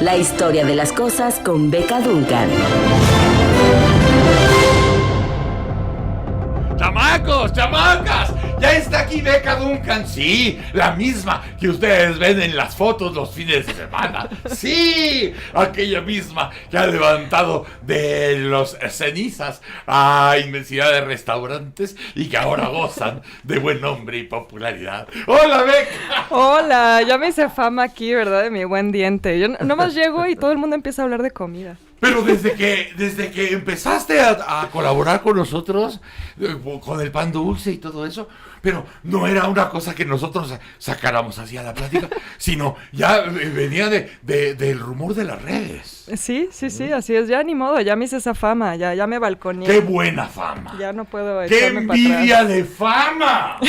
La historia de las cosas con Beca Duncan. ¡Chamacos, chamacas! ¡Ya está aquí Beca Duncan! Sí, la misma que ustedes ven en las fotos los fines de semana. ¡Sí! Aquella misma que ha levantado de los cenizas a inmensidad de restaurantes y que ahora gozan de buen nombre y popularidad. ¡Hola, Beca! Hola, ya me hice fama aquí, ¿verdad? De mi buen diente. Yo nomás llego y todo el mundo empieza a hablar de comida. Pero desde que empezaste a colaborar con nosotros, con el pan dulce y todo eso, pero no era una cosa que nosotros sacáramos así a la plática, sino ya venía del rumor de las redes. Sí, así es. Ya ni modo, ya me hice esa fama, ya me balconeé. ¡Qué buena fama! Ya no puedo ¡Qué echarme para envidia atrás. de fama!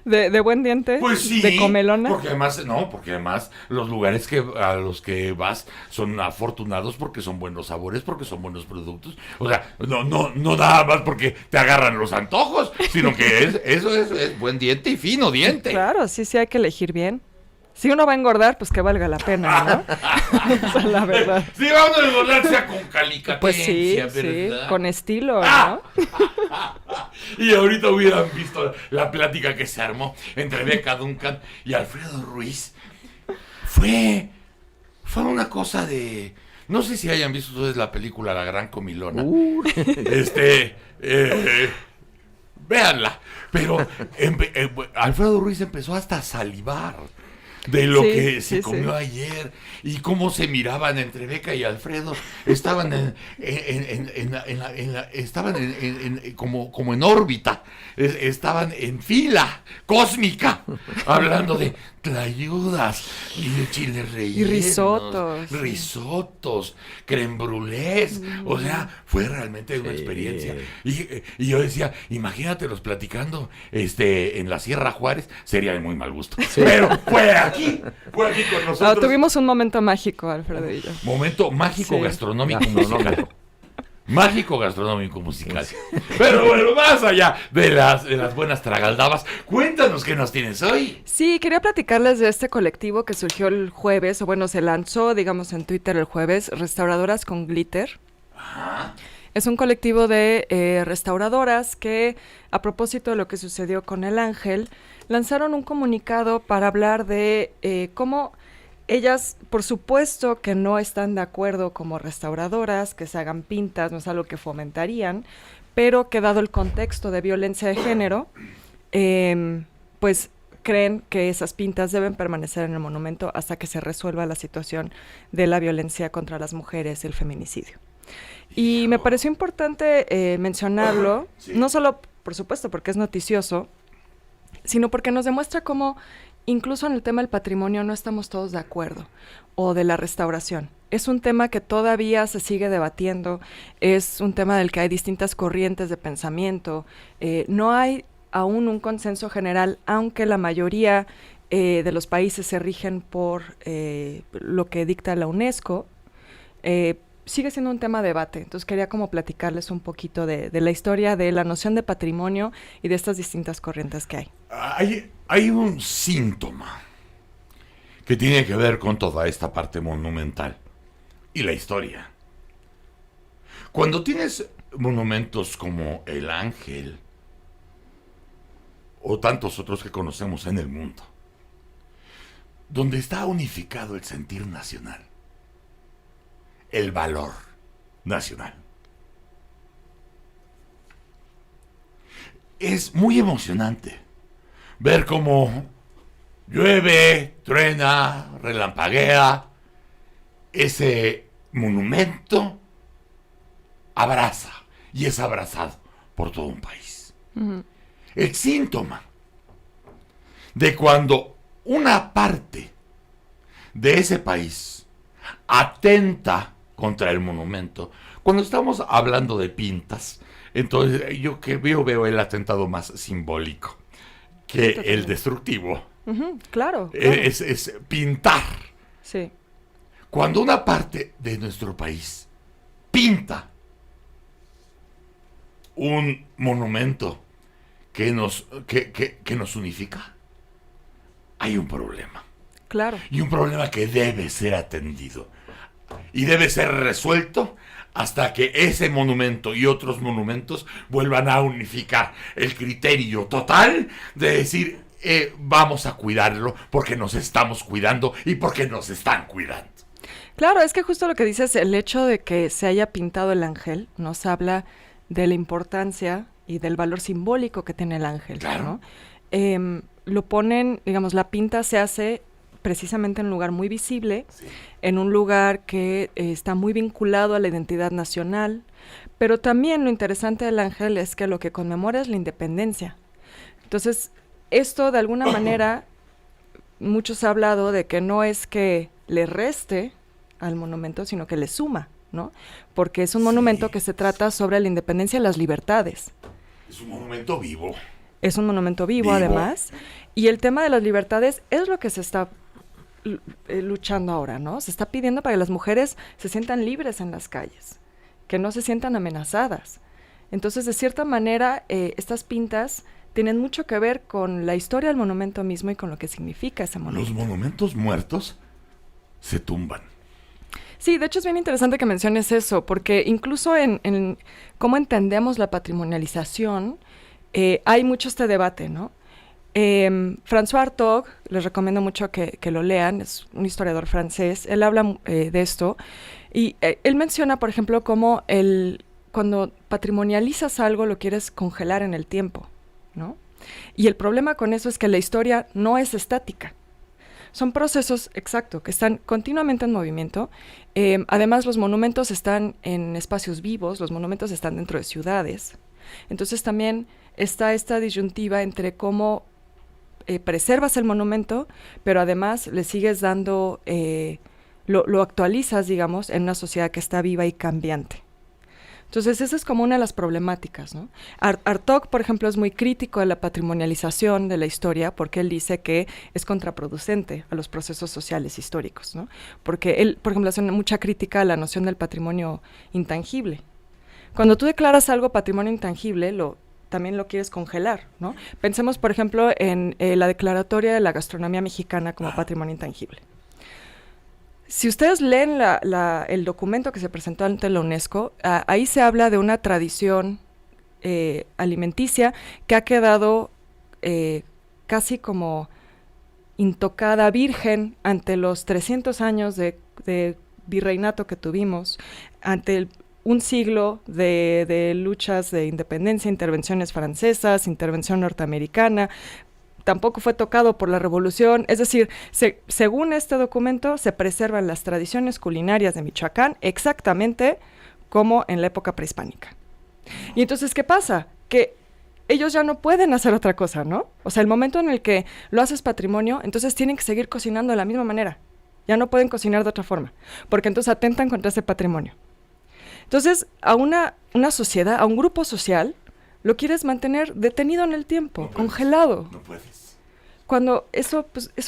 ¿De buen diente? Pues sí, ¿De comelona? porque además los lugares a los que vas son afortunados porque son buenos sabores, porque son buenos productos. O sea, no nada más porque te agarran los antojos, sino que eso es buen diente y fino diente. Claro, sí hay que elegir bien. Si uno va a engordar, pues que valga la pena, ¿no? Esa es la verdad. Si vamos a engordar, sea con calicatencia, Pues sí, ¿verdad? con estilo, ¿no? Y ahorita hubieran visto la plática que se armó entre Beca Duncan y Alfredo Ruiz. Fue una cosa de... No sé si hayan visto ustedes la película La Gran Comilona. Véanla. Pero Alfredo Ruiz empezó hasta a salivar de lo que se comió ayer y cómo se miraban entre Beca y Alfredo. Estaban como en órbita, estaban en fila cósmica, hablando de tlayudas y de chiles rellenos, y risotos, crème brûlés. O sea, fue realmente una experiencia. Y yo decía, imagínatelos platicando en la Sierra Juárez, sería de muy mal gusto. Sí. Pero fue aquí con nosotros. Tuvimos un momento mágico, Alfredo y yo. Momento mágico gastronómico musical. Mágico gastronómico musical. Pero bueno, más allá de las buenas tragaldabas, cuéntanos qué nos tienes hoy. Sí, quería platicarles de este colectivo que surgió el jueves, o bueno, se lanzó, digamos, en Twitter el jueves, Restauradoras con Glitter. Ajá. Es un colectivo de restauradoras que, a propósito de lo que sucedió con el Ángel, lanzaron un comunicado para hablar de cómo ellas, por supuesto que no están de acuerdo como restauradoras, que se hagan pintas, no es algo que fomentarían, pero que dado el contexto de violencia de género, pues creen que esas pintas deben permanecer en el monumento hasta que se resuelva la situación de la violencia contra las mujeres y el feminicidio. Y me pareció importante mencionarlo, sí. No solo, por supuesto, porque es noticioso, sino porque nos demuestra cómo incluso en el tema del patrimonio no estamos todos de acuerdo, o de la restauración. Es un tema que todavía se sigue debatiendo, es un tema del que hay distintas corrientes de pensamiento, no hay aún un consenso general, aunque la mayoría de los países se rigen por lo que dicta la UNESCO, sigue siendo un tema de debate. Entonces quería como platicarles un poquito de la historia de la noción de patrimonio y de estas distintas corrientes que hay. Hay un síntoma que tiene que ver con toda esta parte monumental y la historia. Cuando tienes monumentos como el Ángel o tantos otros que conocemos en el mundo, donde está unificado el sentir nacional, el valor nacional, es muy emocionante ver cómo llueve, truena, relampaguea, ese monumento abraza y es abrazado por todo un país. Uh-huh. El síntoma de cuando una parte de ese país atenta contra el monumento, cuando estamos hablando de pintas, entonces yo veo el atentado más simbólico que el destructivo. Uh-huh, claro. Es pintar. Sí. Cuando una parte de nuestro país pinta un monumento que nos unifica, hay un problema. Claro. Y un problema que debe ser atendido. Y debe ser resuelto hasta que ese monumento y otros monumentos vuelvan a unificar el criterio total de decir, vamos a cuidarlo porque nos estamos cuidando y porque nos están cuidando. Claro, es que justo lo que dices, el hecho de que se haya pintado el ángel nos habla de la importancia y del valor simbólico que tiene el ángel, Claro. ¿no? Lo ponen, digamos, la pinta se hace precisamente en un lugar muy visible, Sí. en un lugar que está muy vinculado a la identidad nacional, pero también lo interesante del ángel es que lo que conmemora es la independencia. Entonces, esto de alguna manera, muchos han hablado de que no es que le reste al monumento, sino que le suma, ¿no? Porque es un monumento que se trata sobre la independencia y las libertades. Es un monumento vivo. Es un monumento vivo, Vivo. además, y el tema de las libertades es lo que se está luchando ahora, ¿no? Se está pidiendo para que las mujeres se sientan libres en las calles, que no se sientan amenazadas. Entonces, de cierta manera, estas pintas tienen mucho que ver con la historia del monumento mismo y con lo que significa ese monumento. Los monumentos muertos se tumban. Sí, de hecho es bien interesante que menciones eso, porque incluso en cómo entendemos la patrimonialización, hay mucho este debate, ¿no? François Hartog, les recomiendo mucho que lo lean, es un historiador francés, él habla de esto, y él menciona, por ejemplo, cómo cuando patrimonializas algo lo quieres congelar en el tiempo, ¿no? Y el problema con eso es que la historia no es estática. Son procesos, exacto, que están continuamente en movimiento. Además, los monumentos están en espacios vivos, los monumentos están dentro de ciudades. Entonces también está esta disyuntiva entre cómo preservas el monumento, pero además le sigues dando, lo actualizas, digamos, en una sociedad que está viva y cambiante. Entonces, esa es como una de las problemáticas, ¿no? Hartog, por ejemplo, es muy crítico de la patrimonialización de la historia porque él dice que es contraproducente a los procesos sociales históricos, ¿no? Porque él, por ejemplo, hace mucha crítica a la noción del patrimonio intangible. Cuando tú declaras algo patrimonio intangible, también lo quieres congelar, ¿no? Pensemos, por ejemplo, en la declaratoria de la gastronomía mexicana como patrimonio intangible. Si ustedes leen el documento que se presentó ante la UNESCO, ahí se habla de una tradición alimenticia que ha quedado casi como intocada, virgen, ante los 300 años de virreinato que tuvimos, ante un siglo de luchas de independencia, intervenciones francesas, intervención norteamericana. Tampoco fue tocado por la revolución, es decir, según este documento se preservan las tradiciones culinarias de Michoacán exactamente como en la época prehispánica. Y entonces, ¿qué pasa? Que ellos ya no pueden hacer otra cosa, ¿no? O sea, el momento en el que lo haces patrimonio, entonces tienen que seguir cocinando de la misma manera. Ya no pueden cocinar de otra forma, porque entonces atentan contra ese patrimonio. Entonces, a una sociedad, a un grupo social, lo quieres mantener detenido en el tiempo, No puedes, congelado. No puedes. Cuando eso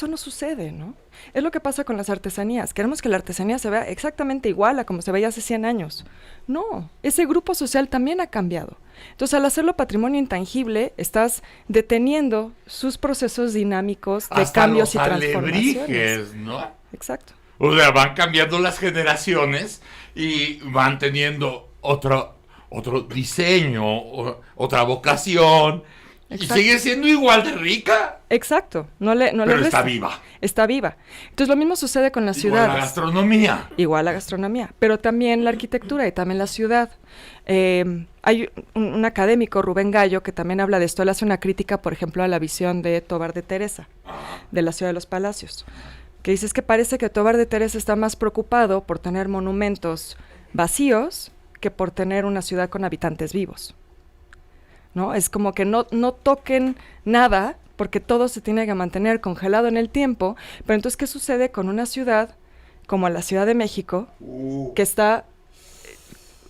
no sucede, ¿no? Es lo que pasa con las artesanías. Queremos que la artesanía se vea exactamente igual a como se veía hace 100 años. No, ese grupo social también ha cambiado. Entonces, al hacerlo patrimonio intangible, estás deteniendo sus procesos dinámicos de Hasta cambios y los transformaciones. alebrijes, ¿no? Exacto. O sea, van cambiando las generaciones y van teniendo otro diseño, otra vocación. Exacto. Y sigue siendo igual de rica. Exacto. Pero está resta. viva. Está viva. Entonces, lo mismo sucede con las Igual ciudades. la gastronomía. Igual la gastronomía, pero también la arquitectura y también la ciudad. Hay un académico, Rubén Gallo, que también habla de esto. Él hace una crítica, por ejemplo, a la visión de Tovar de Teresa, de la ciudad de los palacios, que dice es que parece que Tovar de Teresa está más preocupado por tener monumentos vacíos que por tener una ciudad con habitantes vivos, ¿no? Es como que no toquen nada porque todo se tiene que mantener congelado en el tiempo, pero entonces, ¿qué sucede con una ciudad como la Ciudad de México, que está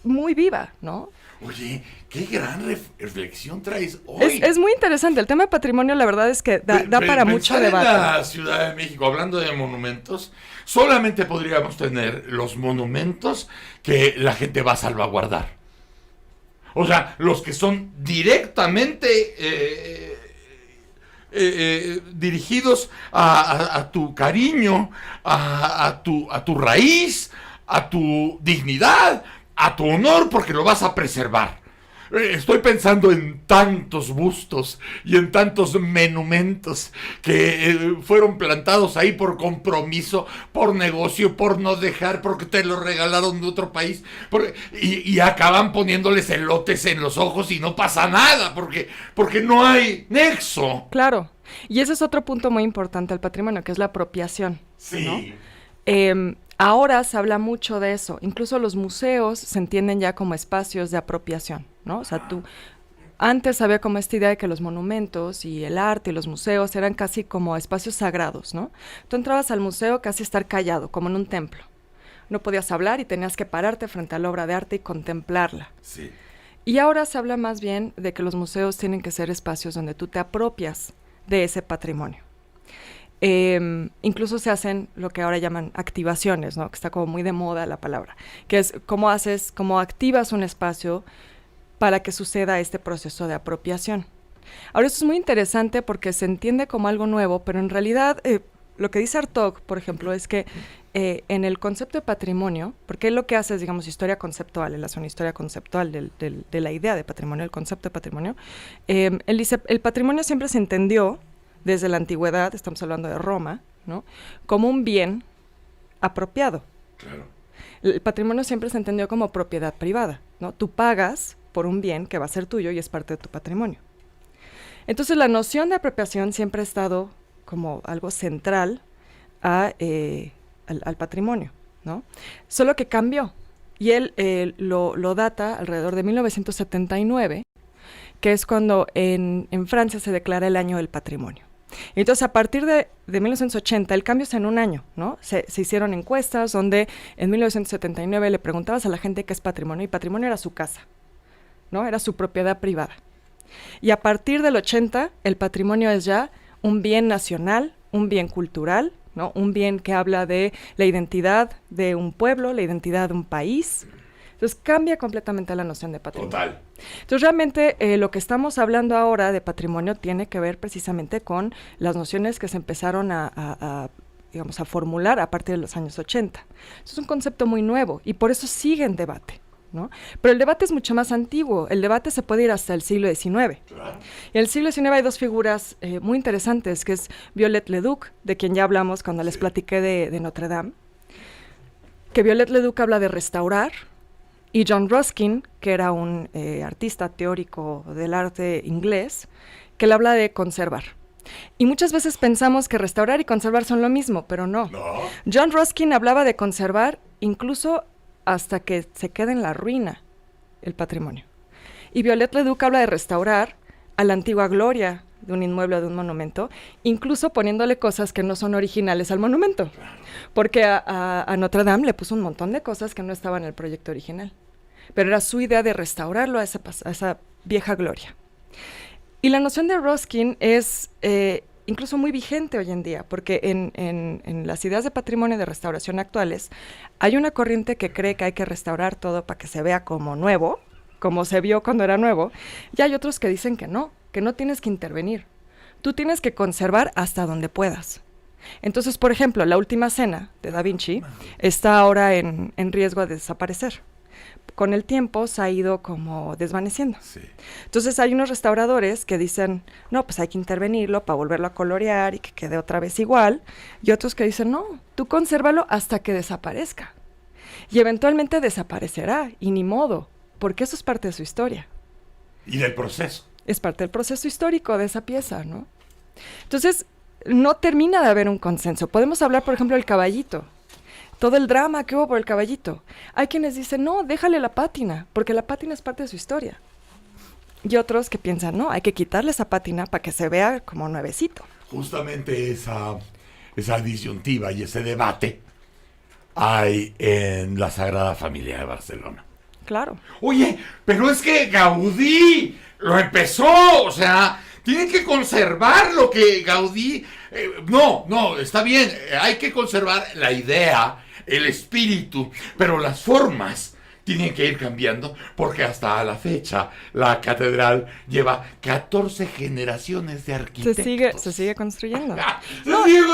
muy viva, ¿no? Oye, qué gran reflexión traes hoy. Es muy interesante. El tema de patrimonio, la verdad es que da para mucho debate. En la Ciudad de México, hablando de monumentos, solamente podríamos tener los monumentos que la gente va a salvaguardar. O sea, los que son directamente dirigidos a tu cariño, a tu raíz, a tu dignidad, a tu honor, porque lo vas a preservar. Estoy pensando en tantos bustos y en tantos monumentos que fueron plantados ahí por compromiso, por negocio, por no dejar, porque te lo regalaron de otro país, y acaban poniéndoles elotes en los ojos y no pasa nada, porque no hay nexo. Claro, y ese es otro punto muy importante del patrimonio, que es la apropiación. Sí. ¿No? Ahora se habla mucho de eso, incluso los museos se entienden ya como espacios de apropiación, ¿no? O sea, antes había como esta idea de que los monumentos y el arte y los museos eran casi como espacios sagrados, ¿no? Tú entrabas al museo casi estar callado, como en un templo. No podías hablar y tenías que pararte frente a la obra de arte y contemplarla. Sí. Y ahora se habla más bien de que los museos tienen que ser espacios donde tú te apropias de ese patrimonio. Incluso se hacen lo que ahora llaman activaciones, ¿no? Que está como muy de moda la palabra, que es cómo activas un espacio para que suceda este proceso de apropiación. Ahora, esto es muy interesante porque se entiende como algo nuevo, pero en realidad lo que dice Hartog, por ejemplo, es que en el concepto de patrimonio, porque él lo que hace es, digamos, historia conceptual, él hace una historia conceptual de la idea de patrimonio, el concepto de patrimonio. Él dice, el patrimonio siempre se entendió desde la antigüedad, estamos hablando de Roma, ¿no? Como un bien apropiado. Claro. El patrimonio siempre se entendió como propiedad privada, ¿no? Tú pagas por un bien que va a ser tuyo y es parte de tu patrimonio. Entonces la noción de apropiación siempre ha estado como algo central al patrimonio, ¿no? Solo que cambió, y él lo data alrededor de 1979, que es cuando en Francia se declara el año del patrimonio. Entonces, a partir de 1980, el cambio es en un año, ¿no? Se hicieron encuestas donde en 1979 le preguntabas a la gente qué es patrimonio, y patrimonio era su casa, ¿no? Era su propiedad privada. Y a partir del 80, el patrimonio es ya un bien nacional, un bien cultural, ¿no? Un bien que habla de la identidad de un pueblo, la identidad de un país. Entonces cambia completamente la noción de patrimonio. Total. Entonces realmente lo que estamos hablando ahora de patrimonio tiene que ver precisamente con las nociones que se empezaron a formular a partir de los años 80. Es un concepto muy nuevo y por eso sigue en debate, ¿no? Pero el debate es mucho más antiguo. El debate se puede ir hasta el siglo XIX. Claro. Y en el siglo XIX hay dos figuras muy interesantes, que es Viollet Leduc, de quien ya hablamos cuando les platiqué de Notre Dame, que Viollet Leduc habla de restaurar, y John Ruskin, que era un artista teórico del arte inglés, que le habla de conservar. Y muchas veces pensamos que restaurar y conservar son lo mismo, pero no. John Ruskin hablaba de conservar incluso hasta que se quede en la ruina el patrimonio. Y Viollet Leduc habla de restaurar a la antigua gloria de un inmueble o de un monumento, incluso poniéndole cosas que no son originales al monumento. Porque a Notre Dame le puso un montón de cosas que no estaban en el proyecto original. Pero era su idea de restaurarlo a esa vieja gloria. Y la noción de Ruskin es incluso muy vigente hoy en día, porque en las ideas de patrimonio y de restauración actuales hay una corriente que cree que hay que restaurar todo para que se vea como nuevo, como se vio cuando era nuevo, y hay otros que dicen que no tienes que intervenir. Tú tienes que conservar hasta donde puedas. Entonces, por ejemplo, la Última Cena de Da Vinci está ahora en riesgo de desaparecer. Con el tiempo se ha ido como desvaneciendo. Sí. Entonces hay unos restauradores que dicen, no, pues hay que intervenirlo para volverlo a colorear y que quede otra vez igual. Y otros que dicen, no, tú consérvalo hasta que desaparezca. Y eventualmente desaparecerá, y ni modo, porque eso es parte de su historia. Y del proceso. Es parte del proceso histórico de esa pieza, ¿no? Entonces, no termina de haber un consenso. Podemos hablar, por ejemplo, del caballito. Todo el drama que hubo por el caballito. Hay quienes dicen, no, déjale la pátina, porque la pátina es parte de su historia. Y otros que piensan, no, hay que quitarle esa pátina para que se vea como nuevecito. Justamente esa disyuntiva y ese debate hay en la Sagrada Familia de Barcelona. Claro. Oye, pero es que Gaudí lo empezó, o sea, tienen que conservar lo que Gaudí... no, está bien, hay que conservar la idea, el espíritu, pero las formas tienen que ir cambiando porque hasta la fecha la catedral lleva 14 generaciones de arquitectos. Se sigue construyendo. Se sigue construyendo.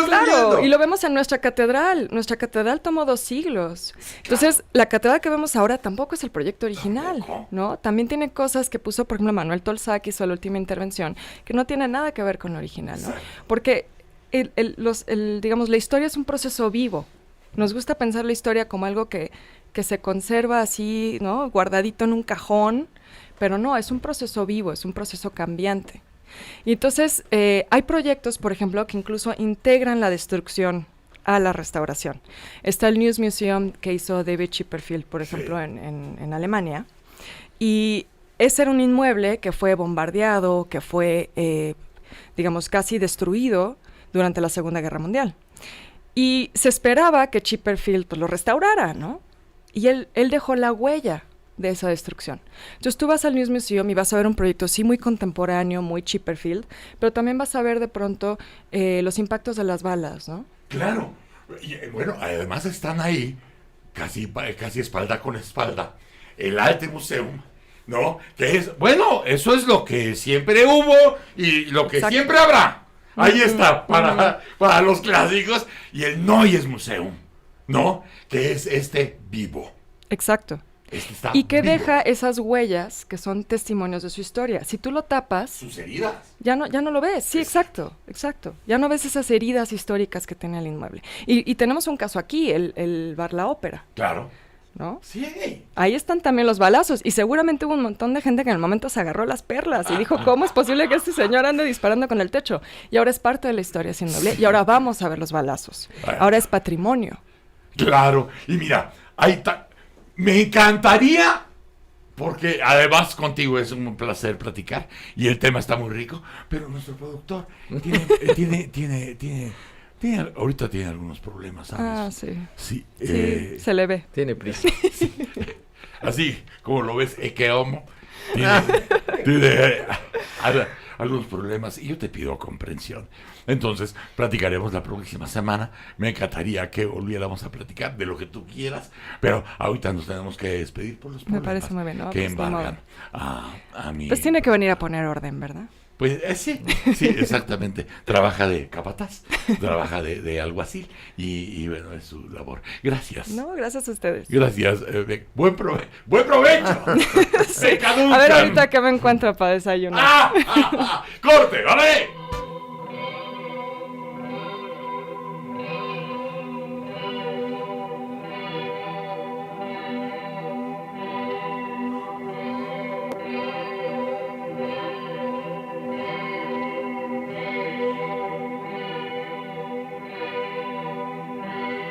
Claro, y lo vemos en nuestra catedral. Nuestra catedral tomó 2 siglos. Entonces, la catedral que vemos ahora tampoco es el proyecto original, ¿no? También tiene cosas que puso, por ejemplo, Manuel Tolsá, hizo la última intervención, que no tiene nada que ver con lo original, ¿no? Porque, digamos, la historia es un proceso vivo. Nos gusta pensar la historia como algo que se conserva así, ¿no? Guardadito en un cajón, pero no, es un proceso vivo, es un proceso cambiante. Y entonces hay proyectos, por ejemplo, que incluso integran la destrucción a la restauración. Está el News Museum que hizo David Chipperfield, por ejemplo, en Alemania, y ese era un inmueble que fue bombardeado, que fue, digamos, casi destruido durante la Segunda Guerra Mundial. Y se esperaba que Chipperfield pues, lo restaurara, ¿no? Y él dejó la huella de esa destrucción. Entonces tú vas al News Museum y vas a ver un proyecto sí muy contemporáneo, muy Chipperfield, pero también vas a ver de pronto los impactos de las balas, ¿no? Claro. Y, bueno, además están ahí, casi espalda con espalda, el Alte Museum, ¿no? Que es, bueno, eso es lo que siempre hubo y lo que siempre habrá. Ahí está, para los clásicos, y el Neues Museum, ¿no? Que es vivo. Exacto. Está y que vivo. deja esas huellas que son testimonios de su historia. Si tú lo tapas, Sus heridas. ya no lo ves. Sí, exacto. Ya no ves esas heridas históricas que tiene el inmueble. Y tenemos un caso aquí, el Bar La Ópera. Claro. ¿No? Sí. Ahí están también los balazos y seguramente hubo un montón de gente que en el momento se agarró las perlas y dijo, ¿cómo es posible que este señor ande disparando con el techo? Y ahora es parte de la historia sin doble y ahora vamos a ver los balazos. Ahora es patrimonio. Claro. Y mira, me encantaría, porque además contigo es un placer platicar y el tema está muy rico, pero nuestro productor ahorita tiene algunos problemas, ¿sabes? Ah, sí. Sí, se le ve. Tiene prisa. Sí. Así como lo ves, que homo tiene algunos problemas y yo te pido comprensión. Entonces, platicaremos la próxima semana. Me encantaría que volviéramos a platicar de lo que tú quieras, pero ahorita nos tenemos que despedir por los problemas Me parece muy bien, ¿no? que Pues, embargan a mi... Pues tiene que venir a poner orden, ¿verdad? Pues sí, exactamente. Trabaja de capataz, trabaja de alguacil y bueno, es su labor. Gracias. No, gracias a ustedes. Gracias. Buen provecho. Sí. A ver ahorita qué me encuentro para desayunar. ¡Corte! ¡Vale!